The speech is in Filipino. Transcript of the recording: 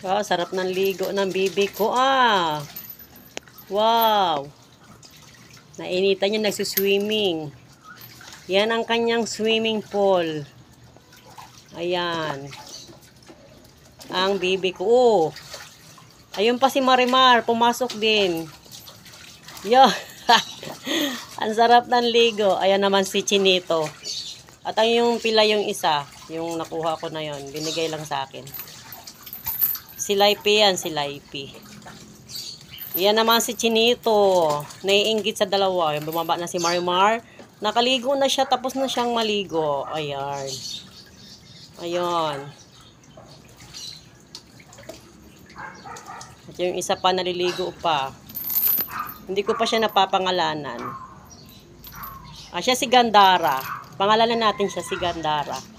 Ah, sarap ng ligo ng bibi ko ah. Wow. Nainitan niya nagsuswimming. Yan ang kanyang swimming pool. Ayan. Ang bibi ko. Oh. Ayun pa si Marimar. Pumasok din. Yo. Ang sarap ng ligo. Ayan naman si Chinito. At ang yung pila yung isa. Yung nakuha ko na yon. Binigay lang sa akin. Si Laipi yan. Si Laipi. Yan naman si Chinito. Naiinggit sa dalawa. Yung bumaba na si Marimar. Nakaligo na siya. Tapos na siyang maligo. Ayan. Ayun. At yung isa pa naliligo pa. Hindi ko pa siya napapangalanan. Ah, siya si Gandara. Pangalanan natin siya si Gandara.